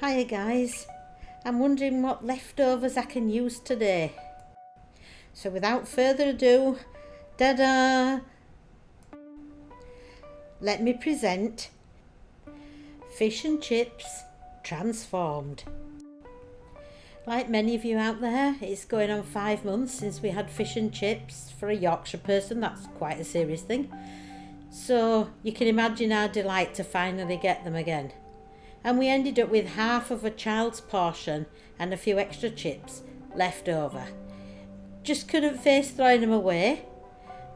Hiya guys, I'm wondering what leftovers I can use today. So without further ado, ta-da! Let me present fish and chips transformed. Like many of you out there, it's going on 5 months since we had fish and chips. For a Yorkshire person, that's quite a serious thing. So you can imagine our delight to finally get them again. And we ended up with half of a child's portion and a few extra chips left over. Just couldn't face throwing them away,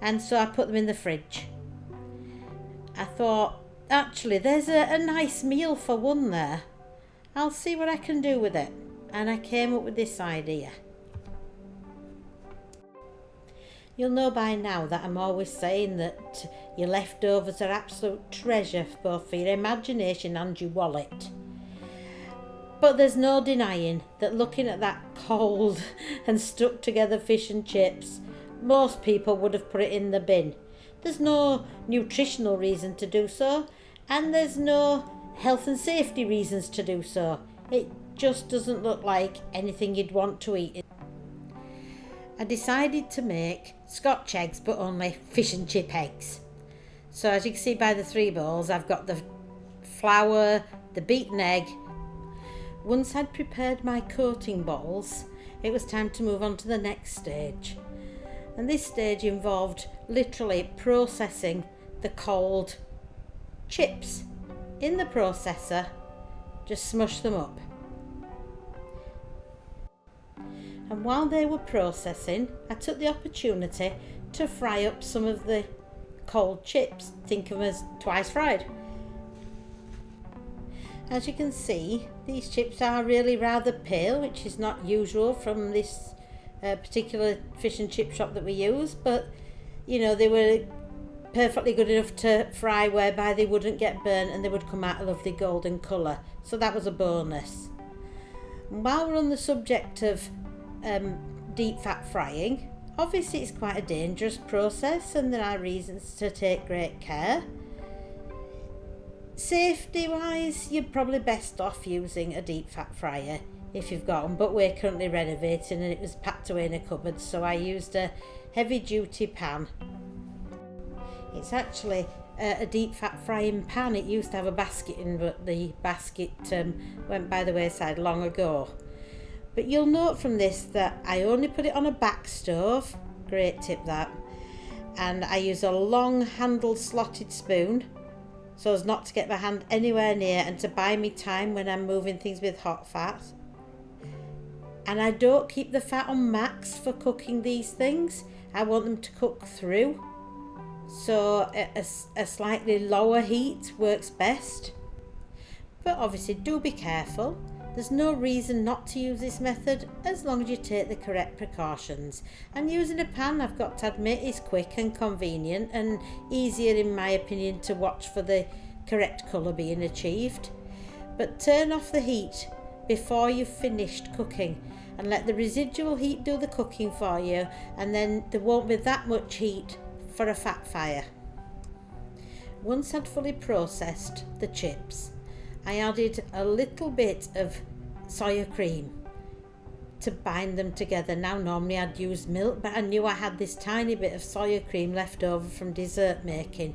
and so I put them in the fridge. I thought, actually, there's a nice meal for one there. I'll see what I can do with it. And I came up with this idea. You'll know by now that I'm always saying that your leftovers are absolute treasure both for your imagination and your wallet. But there's no denying that looking at that cold and stuck together fish and chips, most people would have put it in the bin. There's no nutritional reason to do so, and there's no health and safety reasons to do so. It just doesn't look like anything you'd want to eat. I decided to make Scotch eggs, but only fish and chip eggs. So as you can see by the 3 bowls, I've got the flour, the beaten egg. Once I'd prepared my coating balls, it was time to move on to the next stage. And this stage involved literally processing the cold chips in the processor, just smush them up. And while they were processing, I took the opportunity to fry up some of the cold chips. Think of them as twice fried. As you can see, these chips are really rather pale, which is not usual from this particular fish and chip shop that we use, but you know, they were perfectly good enough to fry whereby they wouldn't get burnt and they would come out a lovely golden colour. So that was a bonus. And while we're on the subject of deep fat frying, obviously it's quite a dangerous process and there are reasons to take great care. Safety wise, you're probably best off using a deep fat fryer if you've got one, but we're currently renovating and it was packed away in a cupboard, so I used a heavy duty pan. It's actually a deep fat frying pan. It used to have a basket in, but the basket went by the wayside long ago. But you'll note from this that I only put it on a back stove, great tip that, and I use a long handled slotted spoon so as not to get my hand anywhere near and to buy me time when I'm moving things with hot fat. And I don't keep the fat on max for cooking these things. I want them to cook through, so a slightly lower heat works best. But obviously do be careful. There's no reason not to use this method as long as you take the correct precautions. And using a pan, I've got to admit, is quick and convenient and easier in my opinion to watch for the correct colour being achieved. But turn off the heat before you've finished cooking and let the residual heat do the cooking for you, and then there won't be that much heat for a fat fire. Once I'd fully processed the chips, I added a little bit of soya cream to bind them together. Now normally I'd use milk, but I knew I had this tiny bit of soya cream left over from dessert making,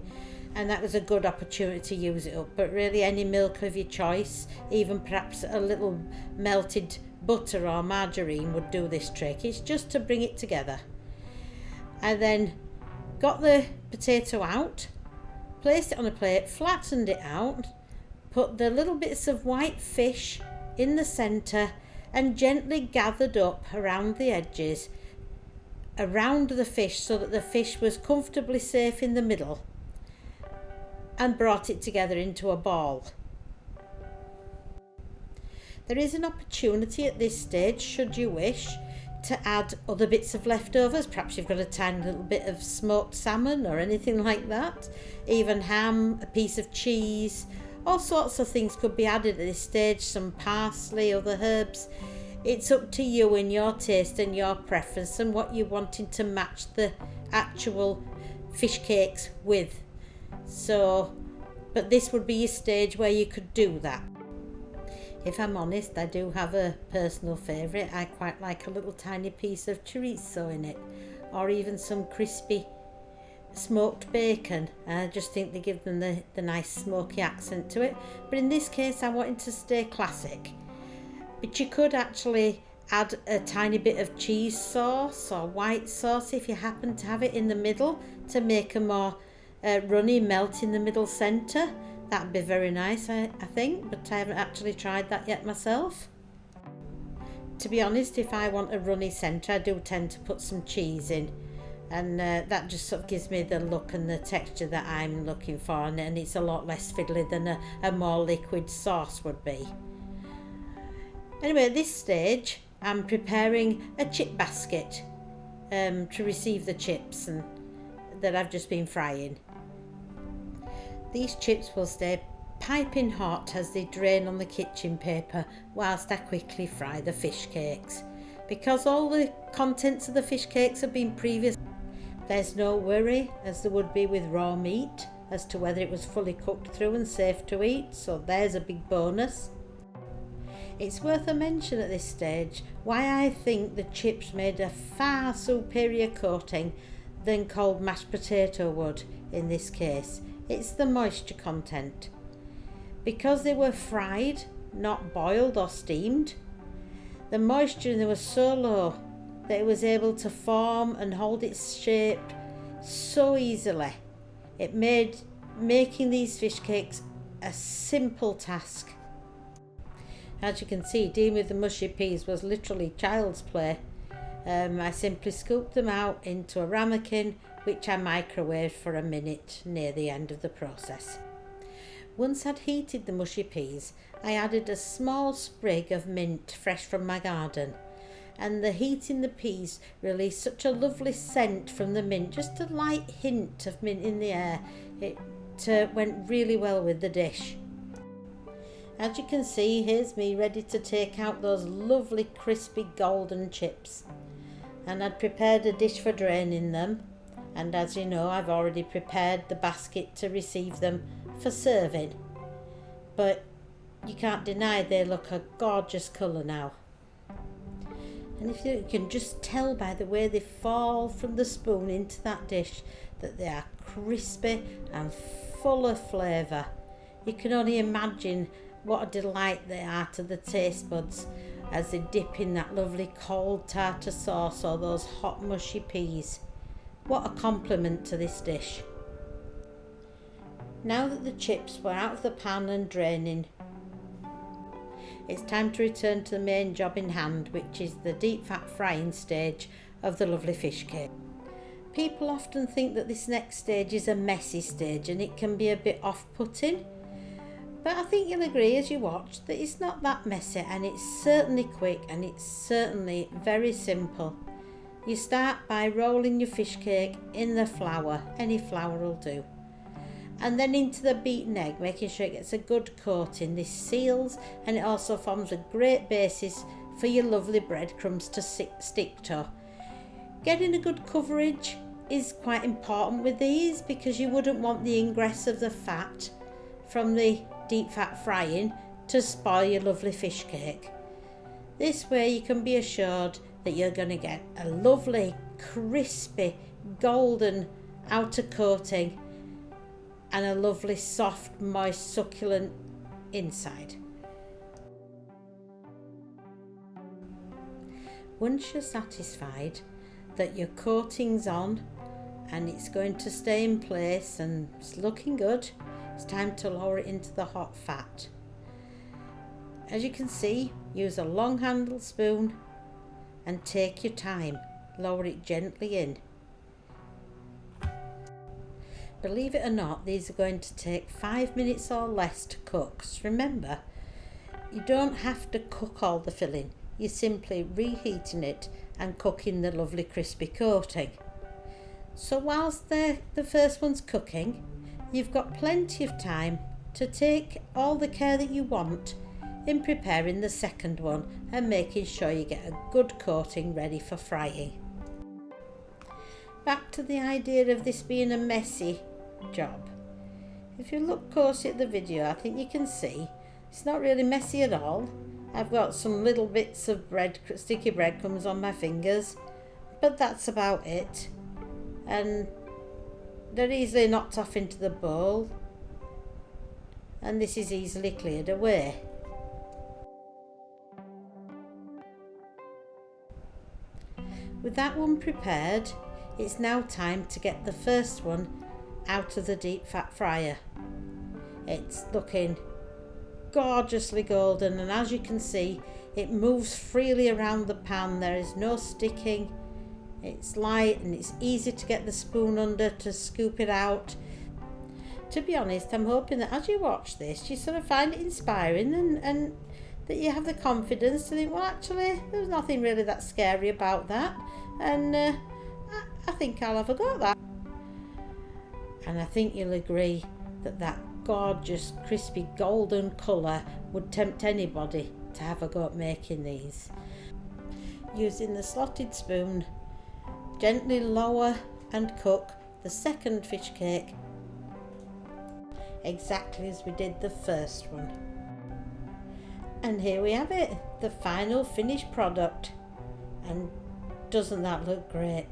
and that was a good opportunity to use it up. But really any milk of your choice, even perhaps a little melted butter or margarine would do this trick. It's just to bring it together. I then got the potato out, placed it on a plate, flattened it out, put the little bits of white fish in the centre and gently gathered up around the edges around the fish so that the fish was comfortably safe in the middle, and brought it together into a ball. There is an opportunity at this stage, should you wish, to add other bits of leftovers. Perhaps you've got a tiny little bit of smoked salmon or anything like that, even ham, a piece of cheese. All sorts of things could be added at this stage, some parsley, other herbs. It's up to you and your taste and your preference and what you're wanting to match the actual fish cakes with. So, but this would be a stage where you could do that. If I'm honest, I do have a personal favourite. I quite like a little tiny piece of chorizo in it, or even some crispy smoked bacon. I just think they give them the nice smoky accent to it. But in this case, I wanted to stay classic. But you could actually add a tiny bit of cheese sauce or white sauce if you happen to have it in the middle to make a more runny melt in the middle centre. That'd be very nice, I think, but I haven't actually tried that yet myself. To be honest, if I want a runny centre, I do tend to put some cheese in, and that just sort of gives me the look and the texture that I'm looking for, and it's a lot less fiddly than a more liquid sauce would be. Anyway, at this stage, I'm preparing a chip basket to receive the chips that I've just been frying. These chips will stay piping hot as they drain on the kitchen paper whilst I quickly fry the fish cakes. Because all the contents of the fish cakes have been previous, there's no worry as there would be with raw meat as to whether it was fully cooked through and safe to eat, so there's a big bonus. It's worth a mention at this stage why I think the chips made a far superior coating than cold mashed potato would in this case. It's the moisture content. Because they were fried, not boiled or steamed, the moisture in them was so low that it was able to form and hold its shape so easily. It made making these fish cakes a simple task. As you can see, dealing with the mushy peas was literally child's play. I simply scooped them out into a ramekin, which I microwaved for a minute near the end of the process. Once I'd heated the mushy peas, I added a small sprig of mint fresh from my garden, and the heat in the peas released such a lovely scent from the mint, just a light hint of mint in the air. It went really well with the dish. As you can see, here's me ready to take out those lovely crispy golden chips. And I'd prepared a dish for draining them, and as you know, I've already prepared the basket to receive them for serving. But you can't deny they look a gorgeous colour now. And if you can just tell by the way they fall from the spoon into that dish that they are crispy and full of flavour. You can only imagine what a delight they are to the taste buds as they dip in that lovely cold tartar sauce or those hot mushy peas. What a compliment to this dish. Now that the chips were out of the pan and draining, it's time to return to the main job in hand, which is the deep fat frying stage of the lovely fish cake. People often think that this next stage is a messy stage and it can be a bit off-putting. But I think you'll agree as you watch that it's not that messy, and it's certainly quick, and it's certainly very simple. You start by rolling your fish cake in the flour, any flour will do, and then into the beaten egg, making sure it gets a good coating. This seals, and it also forms a great basis for your lovely breadcrumbs to stick to. Getting a good coverage is quite important with these, because you wouldn't want the ingress of the fat from the deep fat frying to spoil your lovely fish cake. This way you can be assured that you're going to get a lovely crispy golden outer coating and a lovely soft moist succulent inside. Once you're satisfied that your coating's on and it's going to stay in place and it's looking good, it's time to lower it into the hot fat. As you can see, use a long handled spoon and take your time. Lower it gently in. Believe it or not, these are going to take 5 minutes or less to cook. So remember, you don't have to cook all the filling. You're simply reheating it and cooking the lovely crispy coating. So whilst the first one's cooking, you've got plenty of time to take all the care that you want in preparing the second one and making sure you get a good coating ready for frying. Back to the idea of this being a messy job. If you look closely at the video, I think you can see It's not really messy at all. I've got some little bits of sticky breadcrumbs on my fingers, but that's about it. And they're easily knocked off into the bowl, and this is easily cleared away. With that one prepared, it's now time to get the first one out of the deep fat fryer. It's looking gorgeously golden, and as you can see, it moves freely around the pan. There is no sticking. It's light and it's easy to get the spoon under to scoop it out. To be honest, I'm hoping that as you watch this, you sort of find it inspiring and that you have the confidence to think, well, actually, there's nothing really that scary about that, and I think I'll have a go at that. And I think you'll agree that that gorgeous, crispy, golden colour would tempt anybody to have a go at making these. Using the slotted spoon, gently lower and cook the second fish cake exactly as we did the first one. And here we have it, the final finished product. And doesn't that look great?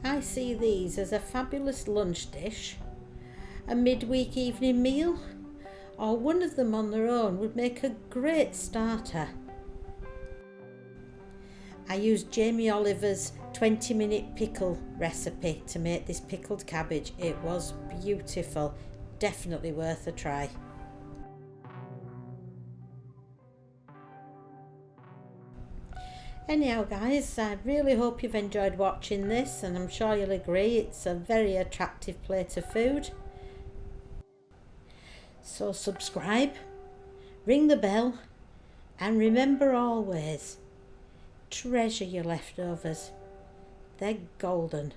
I see these as a fabulous lunch dish, a midweek evening meal, or one of them on their own would make a great starter. I used Jamie Oliver's 20-minute pickle recipe to make this pickled cabbage. It was beautiful, definitely worth a try. Anyhow guys, I really hope you've enjoyed watching this, and I'm sure you'll agree it's a very attractive plate of food. So subscribe, ring the bell, and remember always, treasure your leftovers. They're golden.